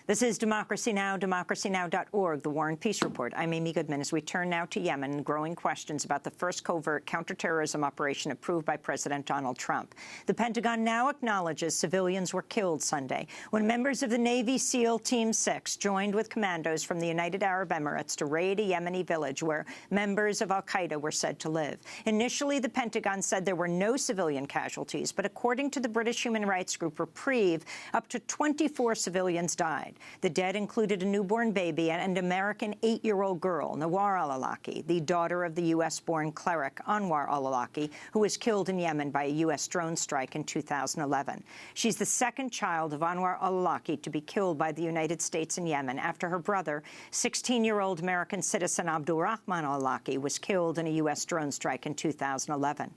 This is Democracy Now!, democracynow.org, the War and Peace Report. I'm Amy Goodman. As we turn now to Yemen, growing questions about the first covert counterterrorism operation approved by President Donald Trump. The Pentagon now acknowledges civilians were killed Sunday when members of the Navy SEAL Team 6 joined with commandos from the United Arab Emirates to raid a Yemeni village where members of al-Qaeda were said to live. Initially, the Pentagon said there were no civilian casualties, but according to the British human rights group Reprieve, up to 24 civilians died. The dead included a newborn baby and an American 8-year-old girl, Nawar al-Awlaki, the daughter of the U.S.-born cleric Anwar al-Awlaki, who was killed in Yemen by a U.S. drone strike in 2011. She's the second child of Anwar al-Awlaki to be killed by the United States in Yemen after her brother, 16-year-old American citizen Abdulrahman al-Awlaki, was killed in a U.S. drone strike in 2011.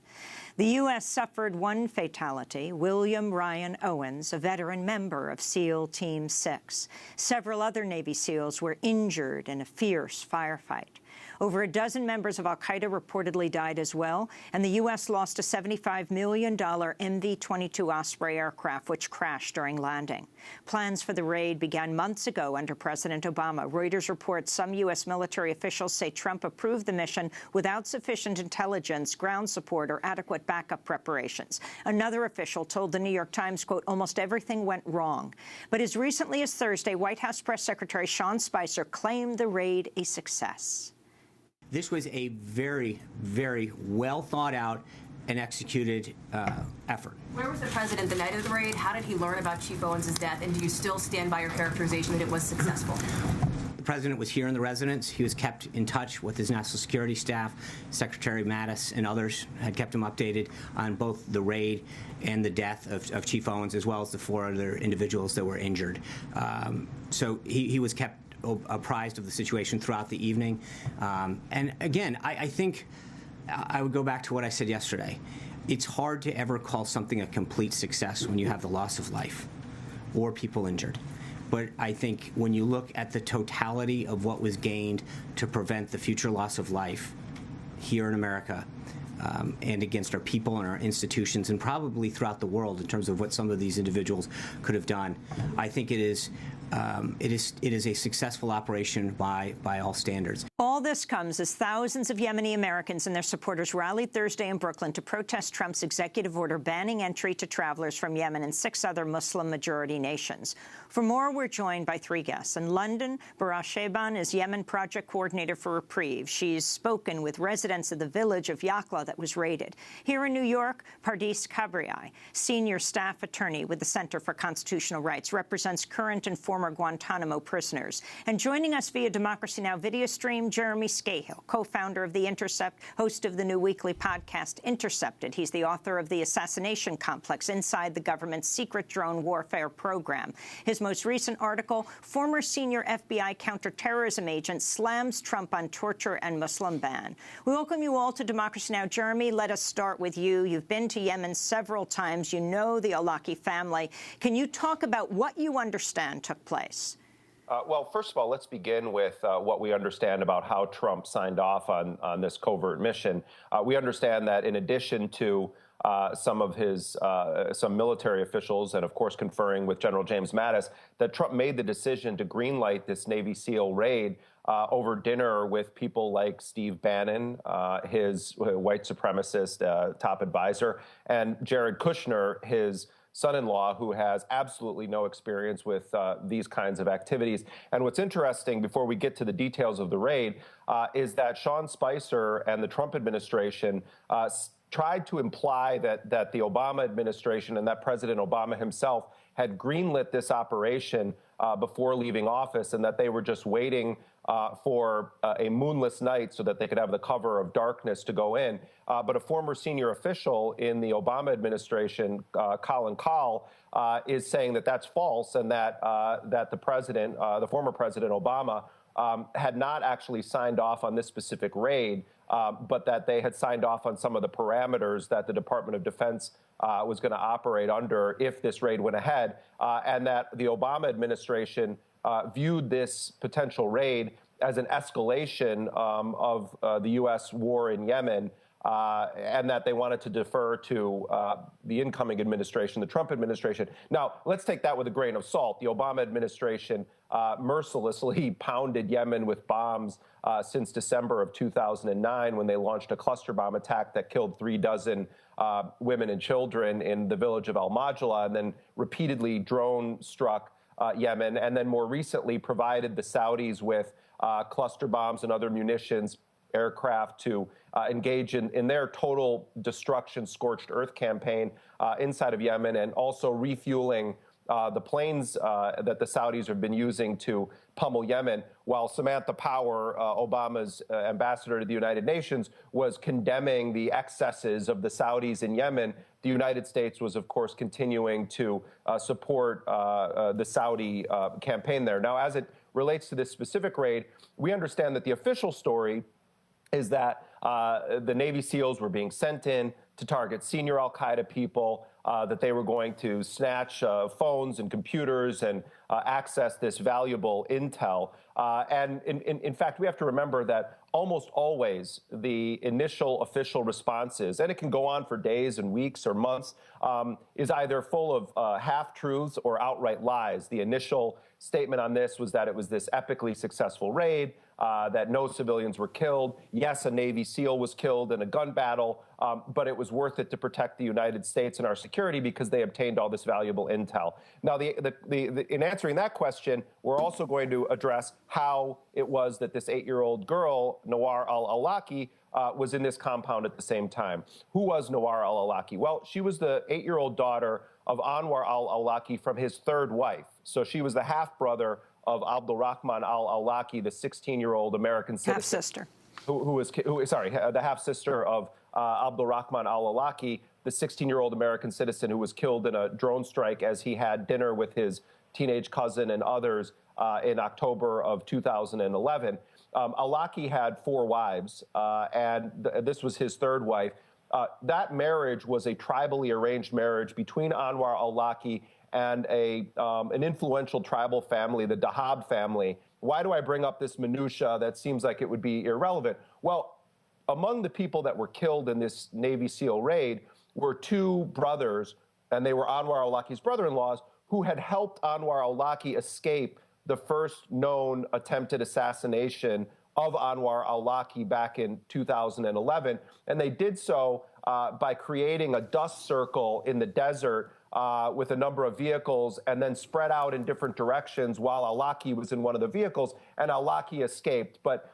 The U.S. suffered one fatality, William Ryan Owens, a veteran member of SEAL Team 6. Several other Navy SEALs were injured in a fierce firefight. Over a dozen members of al-Qaeda reportedly died as well, and the U.S. lost a $75 million MV-22 Osprey aircraft, which crashed during landing. Plans for the raid began months ago under President Obama. Reuters reports some U.S. military officials say Trump approved the mission without sufficient intelligence, ground support, or adequate backup preparations. Another official told the New York Times, quote, almost everything went wrong. But as recently as Thursday, White House Press Secretary Sean Spicer claimed the raid a success. This was a very, very well thought out and executed effort. Where was the president the night of the raid? How did he learn about Chief Owens' death? And do you still stand by your characterization that it was successful? The president was here in the residence. He was kept in touch with his national security staff. Secretary Mattis and others had kept him updated on both the raid and the death of Chief Owens, as well as the 4 other individuals that were injured. So he was kept apprised of the situation throughout the evening. And again, I think I would go back to what I said yesterday. It's hard to ever call something a complete success when you have the loss of life or people injured. But I think when you look at the totality of what was gained to prevent the future loss of life here in America, and against our people and our institutions, and probably throughout the world in terms of what some of these individuals could have done, I think it is a successful operation by all standards. All this comes as thousands of Yemeni Americans and their supporters rallied Thursday in Brooklyn to protest Trump's executive order banning entry to travelers from Yemen and 6 other Muslim-majority nations. For more, we're joined by 3 guests. In London, Baraz Shehban is Yemen project coordinator for Reprieve. She's spoken with residents of the village of Yakla that was raided. Here in New York, Pardis Kabriai, senior staff attorney with the Center for Constitutional Rights, represents current and former Guantanamo prisoners. And joining us via Democracy Now! Video stream, Jeremy Scahill, co-founder of The Intercept, host of the new weekly podcast Intercepted. He's the author of The Assassination Complex Inside the Government's Secret Drone Warfare Program. His most recent article, former senior FBI counterterrorism agent slams Trump on torture and Muslim ban. We welcome you all to Democracy Now! Jeremy, let us start with you. You've been to Yemen several times. You know the al-Awlaki family. Can you talk about what you understand took place? Well, first of all, let's begin with what we understand about how Trump signed off on this covert mission. We understand that in addition to some of his some military officials and, of course, conferring with General James Mattis, that Trump made the decision to greenlight this Navy SEAL raid over dinner with people like Steve Bannon, his white supremacist top advisor, and Jared Kushner, his son-in-law, who has absolutely no experience with these kinds of activities. And what's interesting, before we get to the details of the raid, is that Sean Spicer and the Trump administration tried to imply that the Obama administration and that President Obama himself had greenlit this operation before leaving office, and that they were just waiting for a moonless night so that they could have the cover of darkness to go in. But a former senior official in the Obama administration, Colin Kahl, is saying that that's false, and that the president, the former President Obama, had not actually signed off on this specific raid, but that they had signed off on some of the parameters that the Department of Defense was going to operate under if this raid went ahead, and that the Obama administration viewed this potential raid as an escalation of the U.S. war in Yemen, and that they wanted to defer to the incoming administration, the Trump administration. Now, let's take that with a grain of salt. The Obama administration mercilessly pounded Yemen with bombs since December of 2009, when they launched a cluster bomb attack that killed 36 women and children in the village of al-Majla, and then repeatedly drone-struck Yemen, and then more recently provided the Saudis with cluster bombs and other munitions, aircraft, to engage in their total destruction, scorched earth campaign inside of Yemen, and also refueling the planes that the Saudis have been using to pummel Yemen, while Samantha Power, Obama's ambassador to the United Nations, was condemning the excesses of the Saudis in Yemen. The United States was, of course, continuing to support the Saudi campaign there. Now, as it relates to this specific raid, we understand that the official story is that the Navy SEALs were being sent in to target senior al-Qaeda people, that they were going to snatch phones and computers and access this valuable intel. And in fact, we have to remember that almost always the initial official responses, and it can go on for days and weeks or months, is either full of half-truths or outright lies. The initial statement on this was that it was this epically successful raid, that no civilians were killed. Yes, a Navy SEAL was killed in a gun battle, but it was worth it to protect the United States and our security because they obtained all this valuable intel. Now, in answering that question, we're also going to address how it was that this 8-year-old girl, Nawar al-Awlaki, was in this compound at the same time. Who was Nawar al-Awlaki? Well, she was the 8-year-old daughter of Anwar al-Awlaki from his third wife. So she was the half-brother of Abdulrahman al-Awlaki, the 16-year-old American citizen. Half-sister. The half-sister of Abdulrahman al-Awlaki, the 16-year-old American citizen who was killed in a drone strike as he had dinner with his teenage cousin and others in October of 2011. Awlaki had 4 wives, and this was his third wife. That marriage was a tribally arranged marriage between Anwar al-Awlaki and an influential tribal family, the Dahab family. Why do I bring up this minutia that seems like it would be irrelevant? Well, among the people that were killed in this Navy SEAL raid were 2 brothers, and they were Anwar al-Awlaki's brother-in-laws, who had helped Anwar al-Awlaki escape the first known attempted assassination of Anwar al-Awlaki back in 2011. And they did so by creating a dust circle in the desert with a number of vehicles, and then spread out in different directions while al-Awlaki was in one of the vehicles, and al-Awlaki escaped. But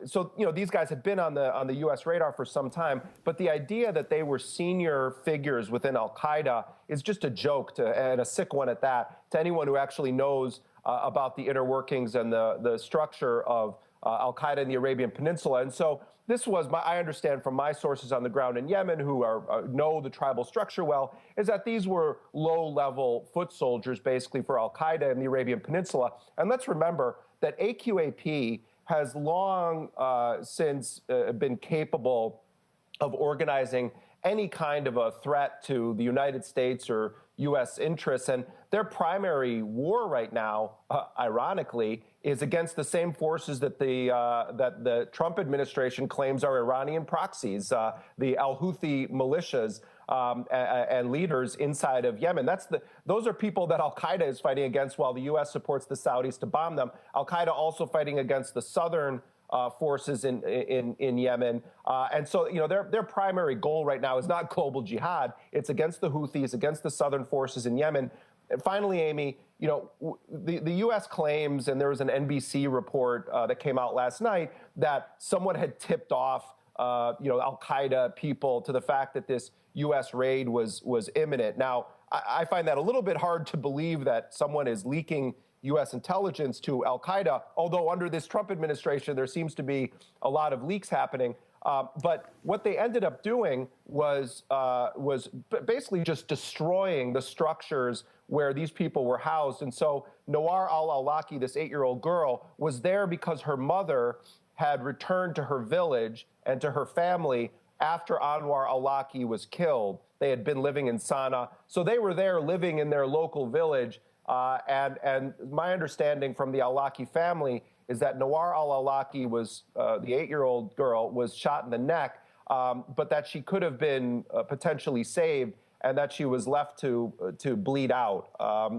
so, you know, these guys had been on the U.S. radar for some time, but the idea that they were senior figures within al-Qaeda is just a joke, and a sick one at that, to anyone who actually knows about the inner workings and the structure of al-Qaeda in the Arabian Peninsula. And so this was, I understand from my sources on the ground in Yemen, who know the tribal structure well, is that these were low-level foot soldiers, basically, for al-Qaeda in the Arabian Peninsula. And let's remember that AQAP has long since been capable of organizing any kind of a threat to the United States or U.S. interests. And their primary war right now, ironically, is against the same forces that the Trump administration claims are Iranian proxies, the al-Houthi militias and leaders inside of Yemen. Those are people that al-Qaeda is fighting against, while the U.S. supports the Saudis to bomb them. Al-Qaeda also fighting against the southern forces in Yemen. And so, you know, their primary goal right now is not global jihad. It's against the Houthis, against the southern forces in Yemen. And finally, Amy, you know, the U.S. claims, and there was an NBC report that came out last night, that someone had tipped off, you know, al-Qaeda people to the fact that this U.S. raid was imminent. Now, I find that a little bit hard to believe that someone is leaking U.S. intelligence to al-Qaeda, although under this Trump administration, there seems to be a lot of leaks happening. But what they ended up doing was basically just destroying the structures where these people were housed. And so Nawar al-Awlaki, this 8-year-old girl, was there because her mother had returned to her village and to her family after Anwar al-Awlaki was killed. They had been living in Sana'a. So they were there living in their local village. And my understanding from the al-Awlaki family is that Nawar al-Awlaki was, the 8-year-old girl, was shot in the neck but that she could have been potentially saved, and that she was left to bleed out.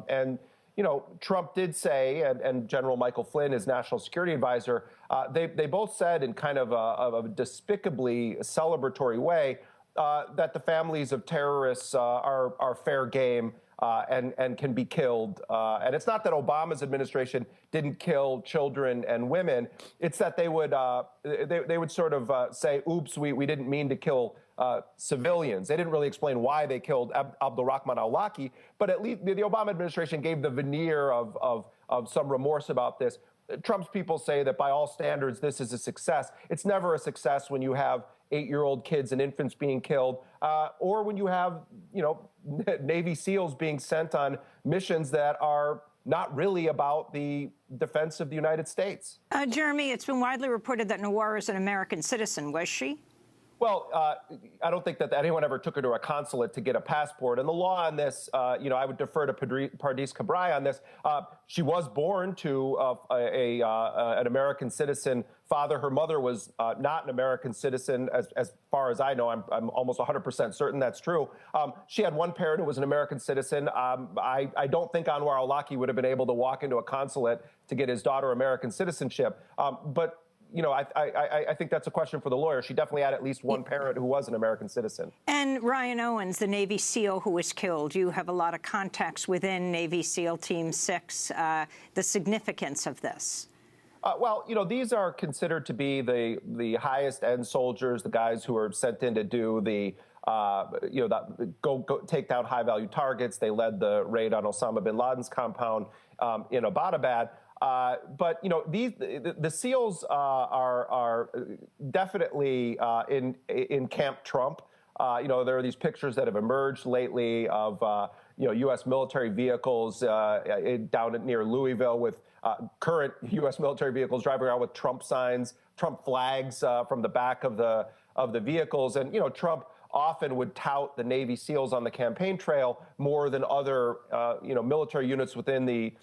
And you know, Trump did say, and General Michael Flynn, his national security advisor, they both said in kind of a despicably celebratory way that the families of terrorists are fair game and can be killed. And it's not that Obama's administration didn't kill children and women. It's that they would sort of say, "Oops, we didn't mean to kill civilians." They didn't really explain why they killed Abdulrahman al-Awlaki, but at least the Obama administration gave the veneer of some remorse about this. Trump's people say that by all standards, this is a success. It's never a success when you have 8-year-old kids and infants being killed, or when you have, you know, Navy SEALs being sent on missions that are not really about the defense of the United States. Jeremy, it's been widely reported that Nawar is an American citizen. Was she? Well, I don't think that anyone ever took her to a consulate to get a passport. And the law on this, you know, I would defer to Pardis Kabrai on this. She was born to an American citizen father. Her mother was not an American citizen, as far as I know. I'm almost 100% certain that's true. She had one parent who was an American citizen. I don't think Anwar al-Awlaki would have been able to walk into a consulate to get his daughter American citizenship. But you know, I think that's a question for the lawyer. She definitely had at least one parent who was an American citizen. And Ryan Owens, the Navy SEAL who was killed, you have a lot of contacts within Navy SEAL Team 6. The significance of this? Well, you know, these are considered to be the highest end soldiers, the guys who are sent in to do the you know, go take down high value targets. They led the raid on Osama bin Laden's compound in Abbottabad. But you know, the SEALs are definitely in Camp Trump. You know, there are these pictures that have emerged lately of you know, U.S. military vehicles down near Louisville with current U.S. military vehicles driving around with Trump signs, Trump flags from the back of the vehicles, and you know, Trump often would tout the Navy SEALs on the campaign trail more than other, you know, military units within the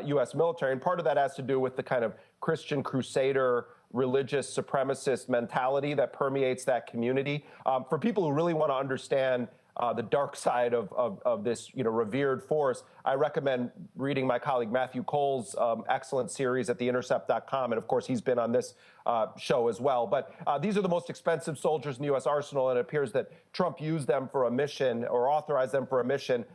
U.S. military. And part of that has to do with the kind of Christian crusader, religious supremacist mentality that permeates that community. For people who really want to understand the dark side of this, you know, revered force, I recommend reading my colleague Matthew Cole's excellent series at theintercept.com. And of course, he's been on this show as well. But these are the most expensive soldiers in the U.S. arsenal, and it appears that Trump used them for a mission or authorized them for a mission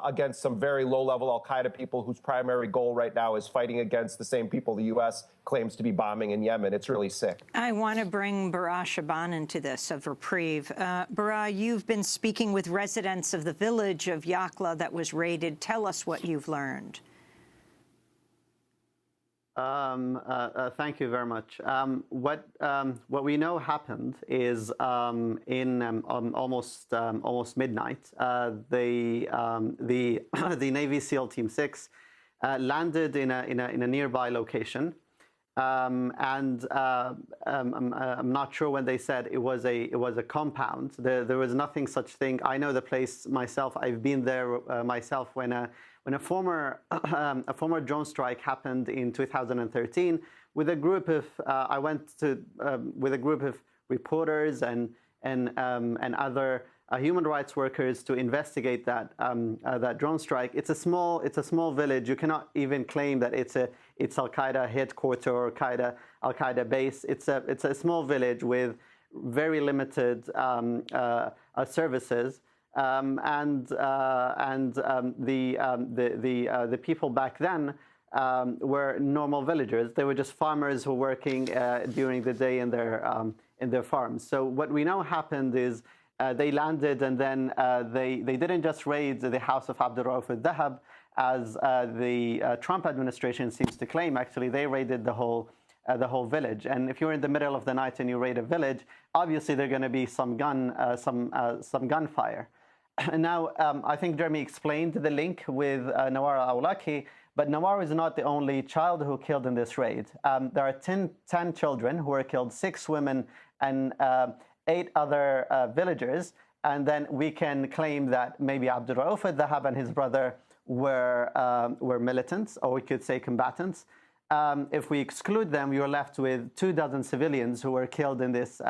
against some very low-level al-Qaeda people whose primary goal right now is fighting against the same people the U.S. claims to be bombing in Yemen. It's really sick. I want to bring Bara Shaban into this of Reprieve. Bara, you've been speaking with residents of the village of Yakla that was raided. Tell us what you've learned. Thank you very much. What we know happened is in almost midnight, the Navy SEAL Team 6 landed in a nearby location, and I'm not sure when they said it was a compound. There was nothing such thing. I know the place myself. I've been there myself when a former drone strike happened in 2013 with a group of I went to with a group of reporters and other human rights workers to investigate that drone strike. It's a small village. You cannot even claim that it's Al-Qaeda headquarters or Al-Qaeda base. It's a small village with very limited services. The people back then were normal villagers. They were just farmers who were working during the day in their farms. So what we know happened is they landed, and then they didn't just raid the house of Abdurrauf al-Dahab, as the Trump administration seems to claim. Actually, they raided the whole village. And if you're in the middle of the night and you raid a village, obviously there's going to be some gunfire. Now, I think Jeremy explained the link with Nawar al-Awlaki, but Nawar is not the only child who killed in this raid. There are 10 children who were killed, 6 women and 8 other villagers. And then we can claim that maybe Abdurrauf al-Dahab and his brother were militants, or we could say combatants. If we exclude them, you're left with 24 civilians who were killed in this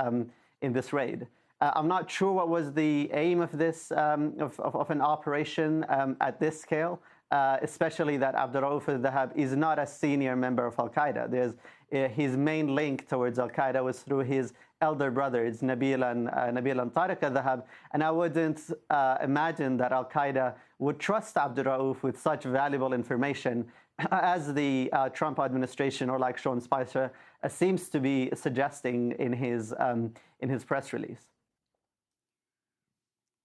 raid. I'm not sure what was the aim of this of an operation at this scale, especially that Abdurrauf al-Dahab is not a senior member of al-Qaeda. His main link towards al-Qaeda was through his elder brothers, Nabil and Tariq al-Dahab, and I wouldn't imagine that al-Qaeda would trust Abdurrauf with such valuable information as the Trump administration, or like Sean Spicer seems to be suggesting in his press release.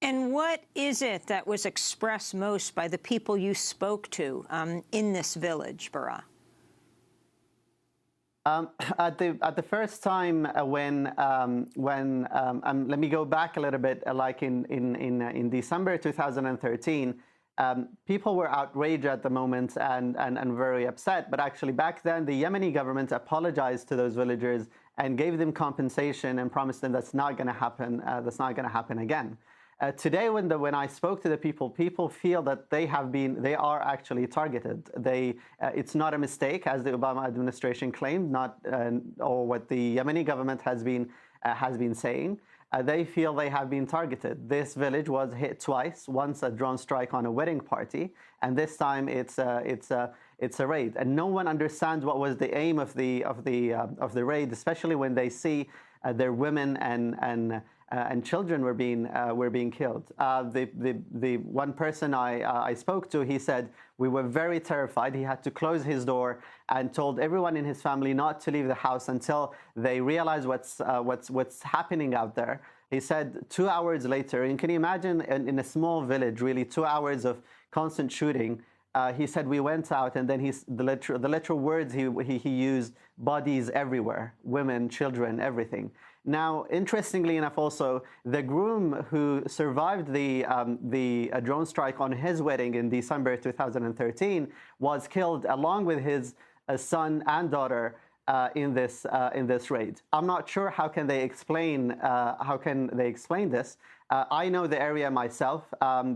And what is it that was expressed most by the people you spoke to in this village, Bara? At the first time when let me go back a little bit, like in December 2013, people were outraged at the moment and very upset. But actually back then, the Yemeni government apologized to those villagers and gave them compensation and promised them that's not going to happen. That's not going to happen again. Today, when I spoke to the people feel that they are actually targeted. It's not a mistake, as the Obama administration claimed, or what the Yemeni government has been saying. They feel they have been targeted. This village was hit twice. Once a drone strike on a wedding party, and this time it's a raid. And no one understands what was the aim of the raid, especially when they see their women and children were being killed. The one person I spoke to, he said we were very terrified. He had to close his door and told everyone in his family not to leave the house until they realize what's happening out there. He said 2 hours later, and can you imagine in a small village, really 2 hours of constant shooting. He said we went out, and then the literal words he used: bodies everywhere, women, children, everything. Now, interestingly enough, also the groom who survived the drone strike on his wedding in December 2013 was killed along with his son and daughter in this raid. I'm not sure how can they explain this. I know the area myself.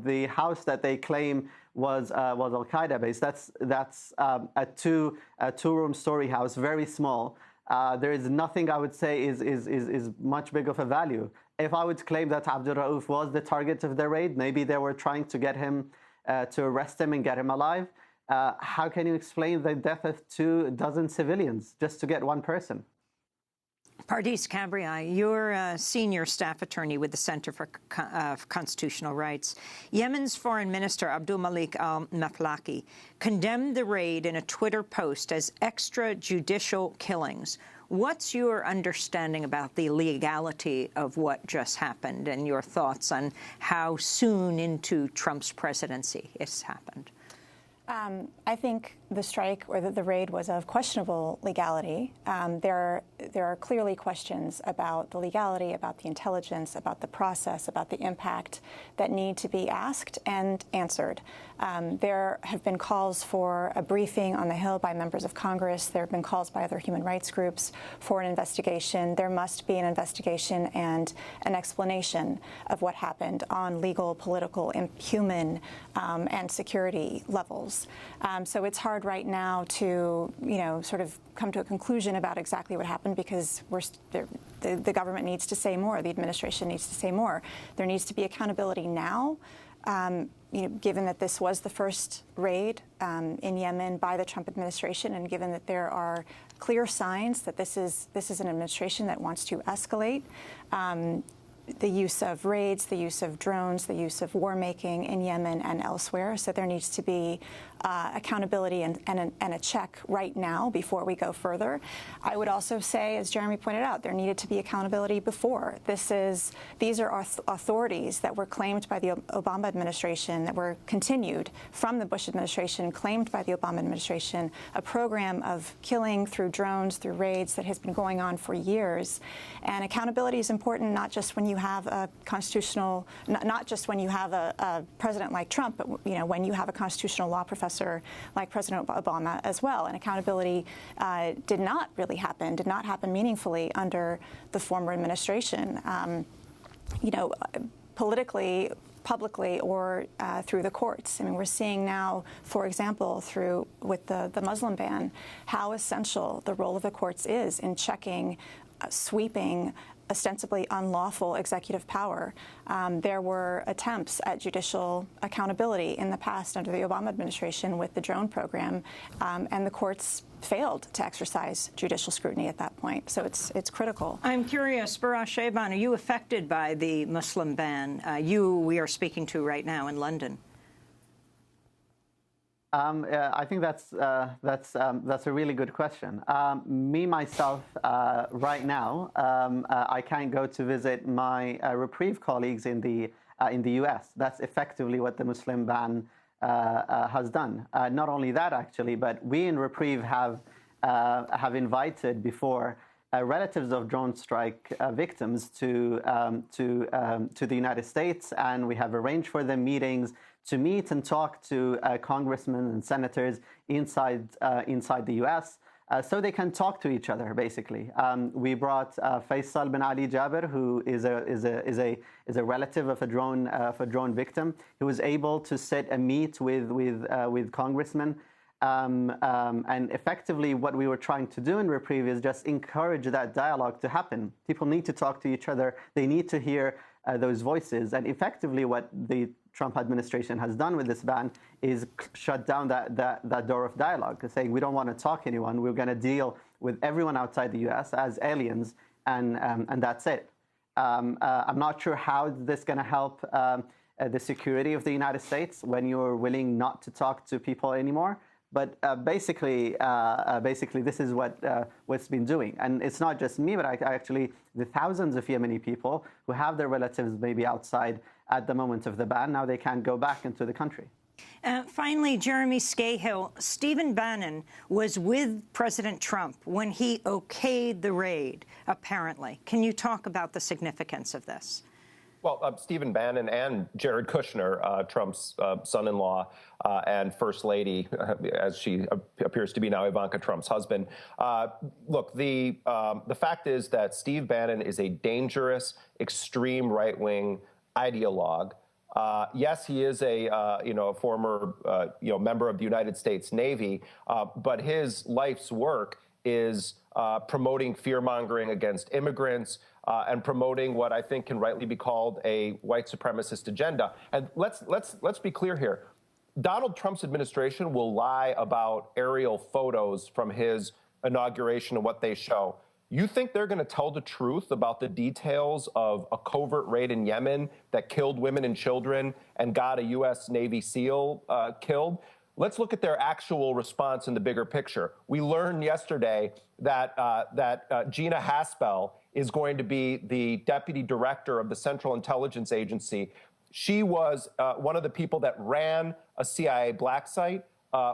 The house that they claim was al-Qaeda based. That's a two-room story house, very small. There is nothing I would say is much big of a value. If I would claim that Abdurrauf was the target of the raid, maybe they were trying to get him, to arrest him and get him alive. How can you explain the death of 24 civilians just to get one person? Pardis Kabriai, you're a senior staff attorney with the Center for Constitutional Rights. Yemen's Foreign Minister Abdul Malik al-Awlaki condemned the raid in a Twitter post as extrajudicial killings. What's your understanding about the legality of what just happened and your thoughts on how soon into Trump's presidency it's happened? I think the strike or the raid was of questionable legality. There are clearly questions about the legality, about the intelligence, about the process, about the impact that need to be asked and answered. There have been calls for a briefing on the Hill by members of Congress. There have been calls by other human rights groups for an investigation. There must be an investigation and an explanation of what happened on legal, political, human, and security levels. So it's hard right now to, sort of come to a conclusion about exactly what happened, because the government needs to say more. The administration needs to say more. There needs to be accountability now. Given that this was the first raid in Yemen by the Trump administration, and given that there are clear signs that this is an administration that wants to escalate the use of raids, the use of drones, the use of war-making in Yemen and elsewhere. So there needs to be accountability and a check right now before we go further. I would also say, as Jeremy pointed out, there needed to be accountability before. These are authorities that were claimed by the Obama administration, that were continued from the Bush administration, claimed by the Obama administration, a program of killing through drones, through raids that has been going on for years. And accountability is important, not just when you have a constitutional, not just when you have a president like Trump, but when you have a constitutional law professor like President Obama as well. And accountability did not happen meaningfully under the former administration. Politically, publicly, or through the courts. I mean, we're seeing now, for example, with the Muslim ban, how essential the role of the courts is in checking sweeping ostensibly unlawful executive power. There were attempts at judicial accountability in the past under the Obama administration with the drone program, and the courts failed to exercise judicial scrutiny at that point. So it's critical. I'm curious, Barak Shehban, are you affected by the Muslim ban? We are speaking to right now in London. I think that's a really good question. Me, myself, right now, I can't go to visit my Reprieve colleagues in the U.S. That's effectively what the Muslim ban has done. Not only that, actually, but we in Reprieve have invited before relatives of drone strike victims to the United States, and we have arranged for them meetings to meet and talk to congressmen and senators inside the U.S. So they can talk to each other. Basically, we brought Faisal bin Ali Jabir, who is a relative of a drone victim. He was able to sit and meet with congressmen. And effectively, what we were trying to do in Reprieve is just encourage that dialogue to happen. People need to talk to each other. They need to hear those voices. And effectively, what the Trump administration has done with this ban is shut down that door of dialogue, saying we don't want to talk to anyone. We're going to deal with everyone outside the U.S. as aliens, and that's it. I'm not sure how this is going to help the security of the United States when you're willing not to talk to people anymore. But basically, this is what's been doing. And it's not just me, but actually the thousands of Yemeni people who have their relatives maybe outside at the moment of the ban, now they can't go back into the country. Finally, Jeremy Scahill, Stephen Bannon was with President Trump when he okayed the raid, apparently. Can you talk about the significance of this? Well, Stephen Bannon and Jared Kushner, Trump's son-in-law and First Lady, as she appears to be now, Ivanka Trump's husband. Look, the fact is that Steve Bannon is a dangerous, extreme right-wing ideologue. Yes, he is a former member of the United States Navy, but his life's work is promoting fear-mongering against immigrants, and promoting what I think can rightly be called a white supremacist agenda. And let's be clear here. Donald Trump's administration will lie about aerial photos from his inauguration and what they show. You think they're going to tell the truth about the details of a covert raid in Yemen that killed women and children and got a U.S. Navy SEAL killed? Let's look at their actual response in the bigger picture. We learned yesterday that Gina Haspel is going to be the deputy director of the Central Intelligence Agency. She was one of the people that ran a CIA black site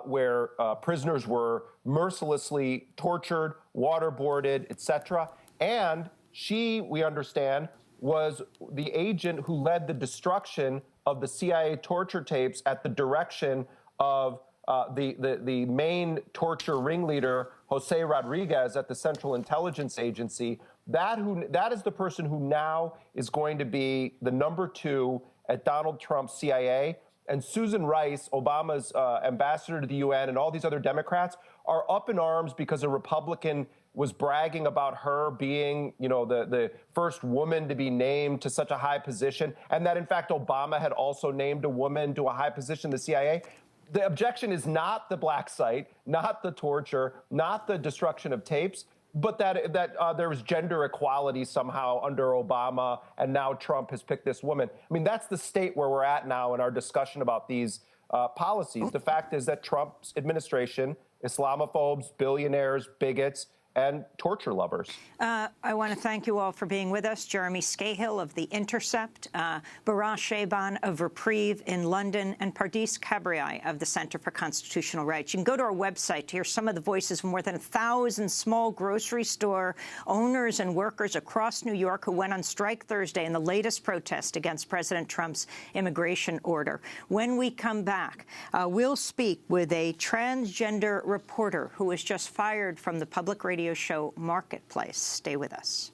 where prisoners were mercilessly tortured, waterboarded, etc. And she, we understand, was the agent who led the destruction of the CIA torture tapes at the direction of the main torture ringleader, Jose Rodriguez, at the Central Intelligence Agency. That is the person who now is going to be the #2 at Donald Trump's CIA. And Susan Rice, Obama's ambassador to the UN, and all these other Democrats are up in arms because a Republican was bragging about her being, the first woman to be named to such a high position, and that, in fact, Obama had also named a woman to a high position in the CIA. The objection is not the black site, not the torture, not the destruction of tapes, but that there was gender equality somehow under Obama, and now Trump has picked this woman. I mean, that's the state where we're at now in our discussion about these policies. The fact is that Trump's administration, Islamophobes, billionaires, bigots, and torture lovers. I want to thank you all for being with us. Jeremy Scahill of The Intercept, Barak Shehban of Reprieve in London, and Pardis Kabriai of the Center for Constitutional Rights. You can go to our website to hear some of the voices of more than 1,000 small grocery store owners and workers across New York who went on strike Thursday in the latest protest against President Trump's immigration order. When we come back, we'll speak with a transgender reporter who was just fired from the public radio show Marketplace. Stay with us.